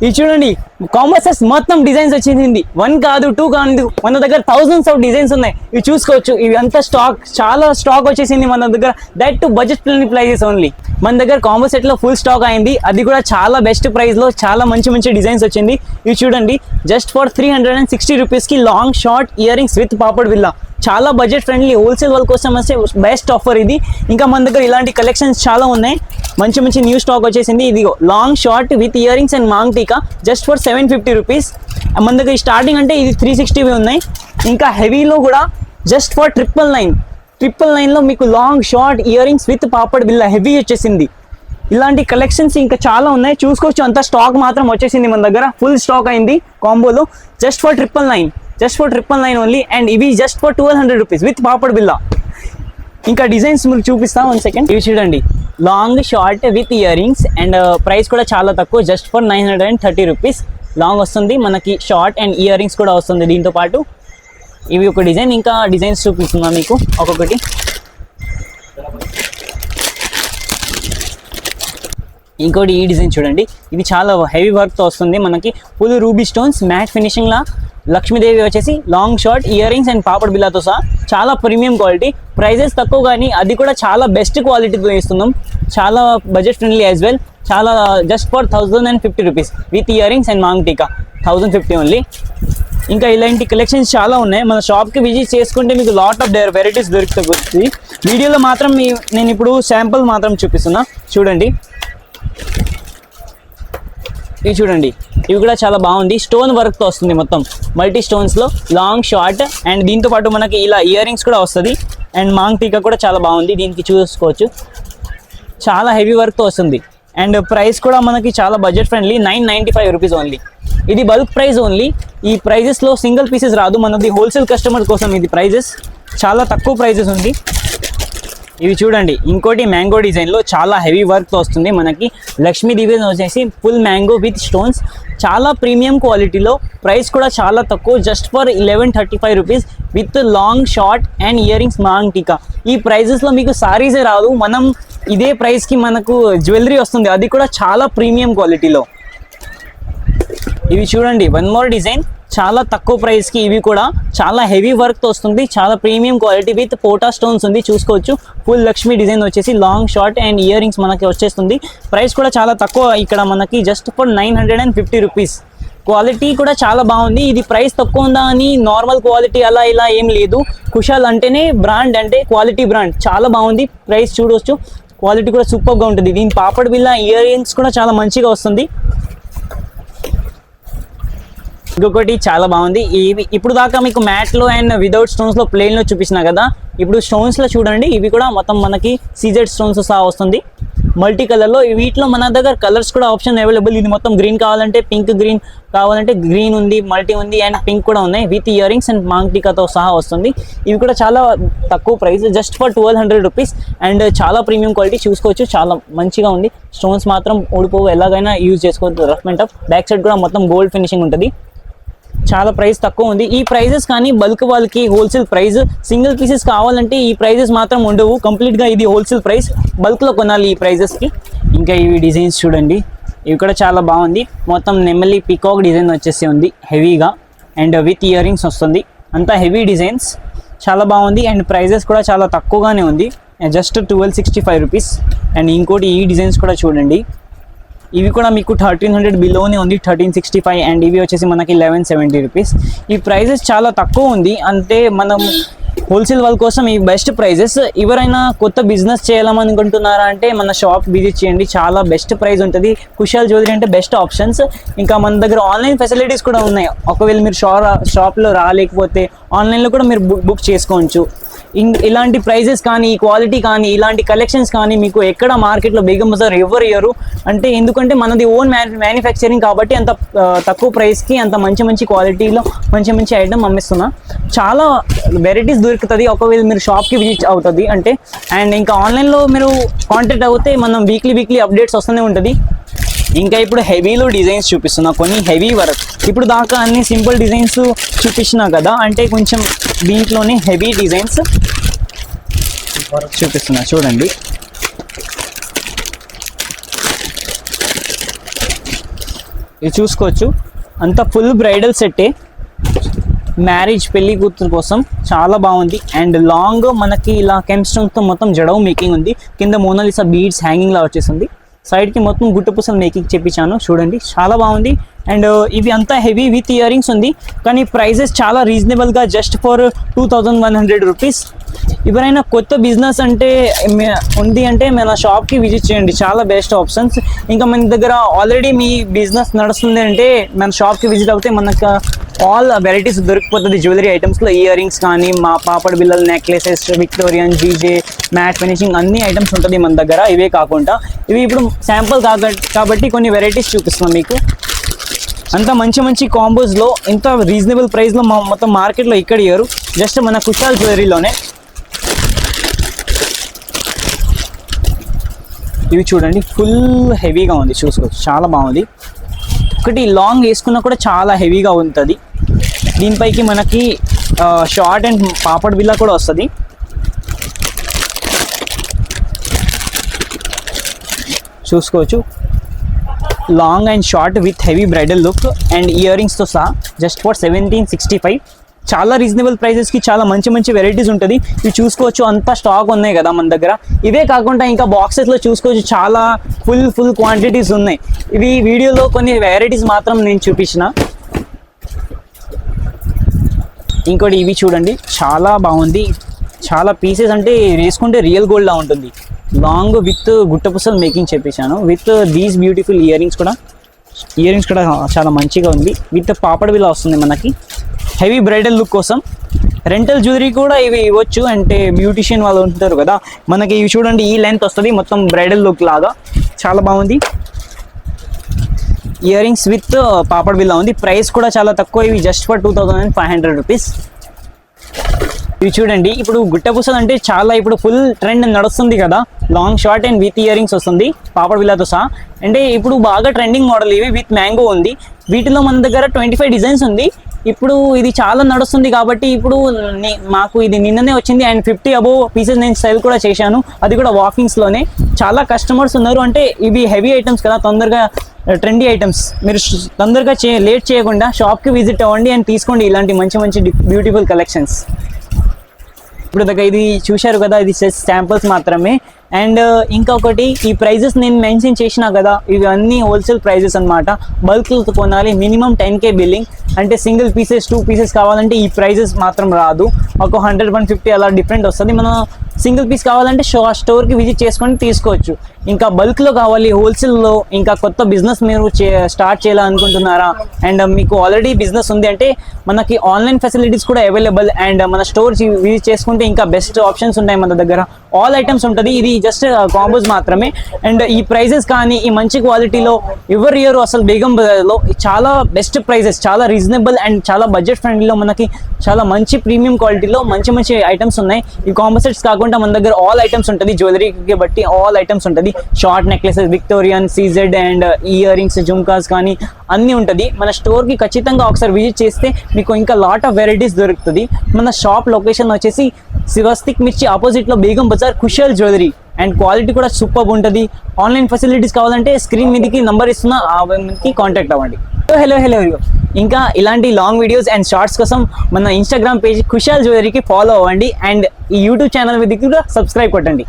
ఇది చూడండి combo sets మొత్తం డిజైన్స్ వచ్చింది. 1 కాదు 2 కాదు, మన దగ్గర థౌసండ్స్ ఆఫ్ డిజైన్స్ ఉన్నాయి. ఇవి చూసుకోవచ్చు. ఇవి అంతా చాలా స్టాక్ వచ్చేసింది మన దగ్గర. That to budget friendly prices only. మన దగ్గర కాంబో సెట్ లో ఫుల్ స్టాక్ అయింది. అది కూడా చాలా బెస్ట్ ప్రైస్ లో చాలా మంచి డిజైన్స్ వచ్చింది. ఇవి చూడండి జస్ట్ ఫర్ 360 రూపీస్ కి long short ear rings with papad బిల్లా. చాలా బడ్జెట్ ఫ్రెండ్లీ హోల్సేల్ వాళ్ళ కోసం వస్తే బెస్ట్ ఆఫర్ ఇది. ఇంకా మన దగ్గర ఇలాంటి కలెక్షన్స్ చాలా ఉన్నాయి. మంచి న్యూ స్టాక్ వచ్చేసింది. ఇదిగో long short with ear rings and maang tikka just for 750 rupees. మన దగ్గర స్టార్టింగ్ అంటే ఇది 360 ఉన్నాయి. ఇంకా హెవీలో కూడా జస్ట్ ఫర్ 999 లో మీకు long short ear rings with papad Billa heavy వచ్చేసింది. ఇలాంటి కలెక్షన్స్ ఇంకా చాలా ఉన్నాయి, చూసుకోవచ్చు. అంత స్టాక్ మాత్రం వచ్చేసింది మన దగ్గర. ఫుల్ స్టాక్ అయింది కాంబోలో జస్ట్ ఫర్ 999 ఓన్లీ. అండ్ ఇవి just for 1200 rupees with papad బిల్లా. ఇంకా డిజైన్స్ మీకు చూపిస్తా 1 సెకండ్. ఇవి చూడండి long short with ear rings and price కూడా చాలా తక్కువ జస్ట్ ఫర్ 930 రూపీస్. లాంగ్ వస్తుంది మనకి, షార్ట్ అండ్ ఇయర్ రింగ్స్ కూడా వస్తుంది దీంతో పాటు. ఇవి ఒక డిజైన్. ఇంకా డిజైన్స్ చూపిస్తున్నా మీకు ఒక్కొక్కటి. ఇంకోటి ఈ డిజైన్ చూడండి. ఇది చాలా హెవీ వర్క్తో వస్తుంది మనకి. Full ruby stones matte finishing లా లక్ష్మీదేవి వచ్చేసి long short ear rings and పాపడ్ బిల్లాతో సహా చాలా ప్రీమియం క్వాలిటీ. ప్రైజెస్ తక్కువ కానీ అది కూడా చాలా బెస్ట్ క్వాలిటీతో ఇస్తున్నాం. చాలా బడ్జెట్ ఫ్రెండ్లీ యాజ్ వెల్. చాలా just for 1050 rupees with ear rings and maang tikka 1050 only. ఇంకా ఇలాంటి కలెక్షన్స్ చాలా ఉన్నాయి. మన షాప్కి విజిట్ చేసుకుంటే మీకు లాట్ ఆఫ్ వెరైటీస్ దొరుకుతుంది. వీడియోలో మాత్రం నేను ఇప్పుడు శాంపుల్ మాత్రం చూపిస్తున్నా చూడండి. ఇవి చూడండి, ఇవి కూడా చాలా బాగుంది. స్టోన్ వర్క్తో వస్తుంది మొత్తం, మల్టీ స్టోన్స్లో లాంగ్ షార్ట్. అండ్ దీంతో పాటు మనకి ఇలా ఇయర్ రింగ్స్ కూడా వస్తుంది. అండ్ మాంగ్ టీకా కూడా చాలా బాగుంది. దీనికి చూసుకోవచ్చు, చాలా హెవీ వర్క్తో వస్తుంది. అండ్ ప్రైస్ కూడా మనకి చాలా బడ్జెట్ ఫ్రెండ్లీ 995 రూపీస్ ఓన్లీ. ఇది బల్క్ ప్రైస్ ఓన్లీ. ఈ ప్రైజెస్లో సింగిల్ పీసెస్ రాదు. మనది హోల్సేల్ కస్టమర్ కోసం ఇది ప్రైజెస్ చాలా తక్కువ ప్రైజెస్ ఉంది. ఇవి చూడండి ఇంకోటి మ్యాంగో డిజైన్లో చాలా హెవీ వర్క్తో వస్తుంది మనకి. లక్ష్మీదేవి వచ్చేసి ఫుల్ మ్యాంగో విత్ స్టోన్స్, చాలా ప్రీమియం క్వాలిటీలో. ప్రైస్ కూడా చాలా తక్కువ just for 1135 rupees with long short and earrings maang tikka. ఈ ప్రైజెస్లో మీకు సారీసే రాదు. మనం ఇదే ప్రైస్కి మనకు జ్యువెలరీ వస్తుంది, అది కూడా చాలా ప్రీమియం క్వాలిటీలో. ఇవి చూడండి 1 మోర్ డిజైన్, చాలా తక్కువ ప్రైస్కి. ఇవి కూడా చాలా హెవీ వర్క్తో వస్తుంది, చాలా ప్రీమియం క్వాలిటీ విత్ పోటా స్టోన్స్ ఉంది. చూసుకోవచ్చు ఫుల్ లక్ష్మీ డిజైన్ వచ్చేసి long short and ear rings మనకి వచ్చేస్తుంది. ప్రైస్ కూడా చాలా తక్కువ ఇక్కడ మనకి జస్ట్ ఫర్ 950 రూపీస్. క్వాలిటీ కూడా చాలా బాగుంది. ఇది ప్రైస్ తక్కువ ఉందా అని నార్మల్ క్వాలిటీ అలా ఇలా ఏం లేదు. కుషాల్ అంటేనే బ్రాండ్, అంటే క్వాలిటీ బ్రాండ్. చాలా బాగుంది. ప్రైస్ చూడవచ్చు, క్వాలిటీ కూడా సూపర్గా ఉంటుంది. దీని పాపడ్ బిల్లా ఇయర్ రింగ్స్ కూడా చాలా మంచిగా వస్తుంది. ఇంకొకటి చాలా బాగుంది. ఇవి ఇప్పుడు దాకా మీకు మ్యాట్లో అండ్ వితౌట్ స్టోన్స్లో ప్లెయిన్లో చూపించిన కదా, ఇప్పుడు స్టోన్స్లో చూడండి. ఇవి కూడా మొత్తం మనకి సీజెడ్ స్టోన్స్ సహా వస్తుంది మల్టీ కలర్లో. వీటిలో మన దగ్గర కలర్స్ కూడా ఆప్షన్ అవైలబుల్. ఇది మొత్తం గ్రీన్ కావాలంటే పింక్, గ్రీన్ కావాలంటే గ్రీన్ ఉంది, మల్టీ ఉంది అండ్ పింక్ కూడా ఉన్నాయి. విత్ ఇయర్ రింగ్స్ అండ్ మాంగ్ టీకాతో సహా వస్తుంది. ఇవి కూడా చాలా తక్కువ price just for 1200 rupees. And చాలా ప్రీమియం క్వాలిటీ. చూసుకోవచ్చు చాలా మంచిగా ఉంది. స్టోన్స్ మాత్రం ఊడిపోవు, ఎలాగైనా యూజ్ చేసుకోవచ్చు. Rough and tough. Back side కూడా మొత్తం గోల్డ్ ఫినిషింగ్ ఉంటుంది. చాలా ప్రైస్ తక్కువ ఉంది. ఈ ప్రైజెస్ కానీ బల్క్ వాళ్ళకి హోల్సేల్ ప్రైస్. సింగిల్ పీసెస్ కావాలంటే ఈ ప్రైజెస్ మాత్రం ఉండవు. కంప్లీట్గా ఇది హోల్సేల్ ప్రైస్, బల్క్లో కొనాలి ఈ ప్రైజెస్కి. ఇంకా ఇవి డిజైన్స్ చూడండి, ఇవి కూడా చాలా బాగుంది. మొత్తం నెమలి పీకాక్ డిజైన్ వచ్చేసి ఉంది హెవీగా అండ్ విత్ ఇయర్ రింగ్స్ వస్తుంది. అంతా హెవీ డిజైన్స్, చాలా బాగుంది. అండ్ ప్రైజెస్ కూడా చాలా తక్కువగానే ఉంది, జస్ట్ 1265 రూపీస్. అండ్ ఇంకోటి ఈ డిజైన్స్ కూడా చూడండి, ఇవి కూడా మీకు 1300 బిలోనే ఉంది, 1365. అండ్ ఇవి వచ్చేసి మనకి 1170 రూపీస్. ఈ ప్రైజెస్ చాలా తక్కువ ఉంది. అంటే మనం హోల్సేల్ వాళ్ళ కోసం ఈ బెస్ట్ ప్రైజెస్. ఎవరైనా కొత్త బిజినెస్ చేయాలనుకుంటున్నారా అంటే మన షాప్ విజిట్ చేయండి, చాలా బెస్ట్ ప్రైస్ ఉంటుంది. కుషాల్ జ్యువెలరీ అంటే బెస్ట్ ఆప్షన్స్. ఇంకా మన దగ్గర ఆన్లైన్ ఫెసిలిటీస్ కూడా ఉన్నాయి. ఒకవేళ మీరు షాప్లో రాలేకపోతే ఆన్లైన్లో కూడా మీరు బుక్ చేసుకోవచ్చు. ఇలాంటి ప్రైజెస్ కానీ, క్వాలిటీ కానీ, ఇలాంటి కలెక్షన్స్ కానీ మీకు ఎక్కడ మార్కెట్లో బేగం బజార్ ఎవరు ఇయ్యరు. అంటే ఎందుకంటే మనది ఓన్ మ్యానుఫ్యాక్చరింగ్ కాబట్టి అంత తక్కువ ప్రైస్కి అంత మంచి క్వాలిటీలో మంచి ఐటమ్ అమ్మిస్తున్నా. చాలా వెరైటీస్ దొరుకుతుంది ఒకవేళ మీరు షాప్కి విజిట్ అవుతుంది అంటే. అండ్ ఇంకా ఆన్లైన్లో మీరు కాంటాక్ట్ అవుతే మనం వీక్లీ అప్డేట్స్ వస్తూనే ఉంటుంది. ఇంకా ఇప్పుడు హెవీలో డిజైన్స్ చూపిస్తున్నా, కొన్ని హెవీ వర్క్. ఇప్పుడు దాకా అన్ని సింపుల్ డిజైన్స్ చూపించినా కదా, అంటే కొంచెం దీంట్లోనే హెవీ డిజైన్స్ చూపిస్తున్నా చూడండి. ఇది చూసుకోవచ్చు, అంతా ఫుల్ బ్రైడల్ సెట్టే, మ్యారేజ్ పెళ్లి కూతురు కోసం చాలా బాగుంది. అండ్ లాంగ్ మనకి ఇలా కెమ్స్టోన్తో మొత్తం జడవు మేకింగ్ ఉంది, కింద మోనాలిసా బీడ్స్ హ్యాంగింగ్ లా వచ్చేసింది, సైడ్కి మొత్తం గుట్టపూసలు మేకింగ్ చేపించాను చూడండి, చాలా బాగుంది. అండ్ ఇవి అంతా హెవీ విత్ ఇయర్ రింగ్స్ ఉంది, కానీ ప్రైజెస్ చాలా రీజనబుల్గా, జస్ట్ ఫర్ 2100 రూపీస్. ఎవరైనా కొత్త బిజినెస్ అంటే ఉంది అంటే మన షాప్కి విజిట్ చేయండి, చాలా బెస్ట్ ఆప్షన్స్. ఇంకా మన దగ్గర ఆల్రెడీ మీ బిజినెస్ నడుస్తుంది అంటే మన షాప్కి విజిట్ అవుతే మనకు ఆల్ వెరైటీస్ దొరికిపోతుంది జ్యువెలరీ ఐటమ్స్లో. ఇయర్ రింగ్స్ కానీ, మా పాపడ్ బిల్లలు, నెక్లెసెస్, విక్టోరియన్, జీజే, మ్యాట్ ఫినిషింగ్ అన్ని ఐటమ్స్ ఉంటుంది మన దగ్గర. ఇవే కాకుండా ఇవి ఇప్పుడు శాంపుల్ కాబట్టి కొన్ని వెరైటీస్ చూపిస్తున్నాం మీకు. అంత మంచి మంచి కాంబోస్లో ఇంత రీజనబుల్ ప్రైస్లో మొత్తం మార్కెట్లో ఇక్కడ ఇయ్యరు, జస్ట్ మన కుషాల్ జ్యువెలరీలోనే. ఇవి చూడండి, ఫుల్ హెవీగా ఉంది, చూసుకోవచ్చు, చాలా బాగుంది. ఒకటి లాంగ్ వేసుకున్నా కూడా చాలా హెవీగా ఉంటుంది. దీనిపైకి మనకి షార్ట్ అండ్ పాపడ్ బిల్లా కూడా వస్తుంది. చూసుకోవచ్చు, long and short with heavy bridal look and ear రింగ్స్తో సహా, జస్ట్ ఫర్ 1765. చాలా రీజనబుల్ ప్రైజెస్కి చాలా మంచి మంచి వెరైటీస్ ఉంటుంది. ఇవి చూసుకోవచ్చు, అంతా స్టాక్ ఉన్నాయి కదా మన దగ్గర. ఇవే కాకుండా ఇంకా బాక్సెస్లో చూసుకోవచ్చు, చాలా ఫుల్ క్వాంటిటీస్ ఉన్నాయి. ఇవి వీడియోలో కొన్ని వెరైటీస్ మాత్రం నేను చూపించిన. ఇంకోటి ఇవి చూడండి, చాలా బాగుంది, చాలా పీసెస్ అంటే వేసుకుంటే రియల్ గోల్డ్లా ఉంటుంది. లాంగ్ విత్ గుట్టపూసలు మేకింగ్ చేపించాను, with these beautiful ear rings కూడా చాలా మంచిగా ఉంది. విత్ పాపడ్ బిల్ల వస్తుంది మనకి, హెవీ బ్రైడల్ లుక్ కోసం. రెంటల్ జ్యువెలరీ కూడా ఇవి ఇవ్వచ్చు, అంటే బ్యూటిషియన్ వాళ్ళు ఉంటారు కదా, మనకి ఇవి చూడండి ఈ లెంత్ వస్తుంది, మొత్తం బ్రైడల్ లుక్ లాగా చాలా బాగుంది. ఇయర్ రింగ్స్ విత్ పాపడ్ బిల్ల ఉంది, ప్రైస్ కూడా చాలా తక్కువ, ఇవి జస్ట్ ఫర్ 2500 రూపీస్. ఇవి చూడండి, ఇప్పుడు గుట్టపూసలు అంటే చాలా ఇప్పుడు ఫుల్ ట్రెండ్ నడుస్తుంది కదా, long short and with ear rings వస్తుంది పాపడ్ బిల్లాతో సహా. అంటే ఇప్పుడు బాగా ట్రెండింగ్ మోడల్ ఇవి, విత్ మ్యాంగో ఉంది. వీటిలో మన దగ్గర 25 డిజైన్స్ ఉంది. ఇప్పుడు ఇది చాలా నడుస్తుంది కాబట్టి ఇప్పుడు మాకు ఇది నిన్ననే వచ్చింది, అండ్ 50 అబోవ్ పీసెస్ నేను సేల్ కూడా చేశాను, అది కూడా వాకింగ్స్లోనే. చాలా కస్టమర్స్ ఉన్నారు, అంటే ఇవి హెవీ ఐటమ్స్ కదా, తొందరగా ట్రెండీ ఐటమ్స్. మీరు తొందరగా లేట్ చేయకుండా షాప్కి విజిట్ అవ్వండి అండ్ తీసుకోండి ఇలాంటి మంచి మంచి బ్యూటిఫుల్ కలెక్షన్స్. ఇప్పుడు దగ్గర ఇది చూశారు కదా, ఇది శాంపుల్స్ మాత్రమే. అండ్ ఇంకొకటి, ఈ ప్రైజెస్ నేను మెన్షన్ చేసినా కదా, ఇవన్నీ హోల్సేల్ ప్రైజెస్ అనమాట. బల్క్లో కొనాలి, మినిమం 10K బిల్లింగ్. అంటే సింగిల్ పీసెస్ 2 పీసెస్ కావాలంటే ఈ ప్రైజెస్ మాత్రం రాదు, ఒక 100-150 అలా డిఫరెంట్ వస్తుంది. మనం సింగిల్ పీస్ కావాలంటే స్టోర్కి విజిట్ చేసుకొని తీసుకోవచ్చు. ఇంకా బల్క్లో కావాలి, హోల్సేల్లో, ఇంకా కొత్త బిజినెస్ మీరు స్టార్ట్ చేయాలనుకుంటున్నారా, అండ్ మీకు ఆల్రెడీ బిజినెస్ ఉంది అంటే మనకి ఆన్లైన్ ఫెసిలిటీస్ కూడా అవైలబుల్. అండ్ మన స్టోర్ విజిట్ చేసుకుంటే ఇంకా బెస్ట్ ఆప్షన్స్ ఉన్నాయి మన దగ్గర, ఆల్ ఐటమ్స్ ఉంటుంది. ఇది జస్ట్ కాంబోస్ మాత్రమే. అండ్ ఈ ప్రైజెస్ కానీ ఈ మంచి క్వాలిటీలో ఎవరి ఇయర్ అసలు బేగం బజార్లో చాలా బెస్ట్ ప్రైజెస్, చాలా రీజనబుల్ అండ్ చాలా బడ్జెట్ ఫ్రెండ్లీలో మనకి చాలా మంచి ప్రీమియం క్వాలిటీలో మంచి మంచి ఐటమ్స్ ఉన్నాయి. ఈ కాంబో సెట్స్ కాకుండా మన దగ్గర ఆల్ ఐటమ్స్ ఉంటుంది, జ్యువెలరీకి బట్టి ఆల్ ఐటమ్స్ ఉంటుంది. Short necklaces, Victorian, CZ and ear rings, jhumkas కానీ అన్నీ ఉంటుంది. మన స్టోర్కి ఖచ్చితంగా ఒకసారి విజిట్ చేస్తే మీకు ఇంకా లాట్ ఆఫ్ వెరైటీస్ దొరుకుతుంది. మన షాప్ లొకేషన్ వచ్చేసి శివస్తిక్ మిర్చి ఆపోజిట్లో Begum Bazaar, Kushal jewellery. And quality కూడా సూపర్ ఉంటుంది. ఆన్లైన్ ఫెసిలిటీస్ కావాలంటే స్క్రీన్ మీదకి నంబర్ ఇస్తున్నా, ఆ మీదకి కాంటాక్ట్ అవ్వండి. హలో ఇంకా ఇలాంటి లాంగ్ వీడియోస్ అండ్ షార్ట్స్ కోసం మన ఇన్స్టాగ్రామ్ పేజ్ కుషల్ జ్యువెలరీకి ఫాలో అవ్వండి. అండ్ ఈ యూట్యూబ్ ఛానల్ మీదకి కూడా సబ్స్క్రైబ్ కొట్టండి.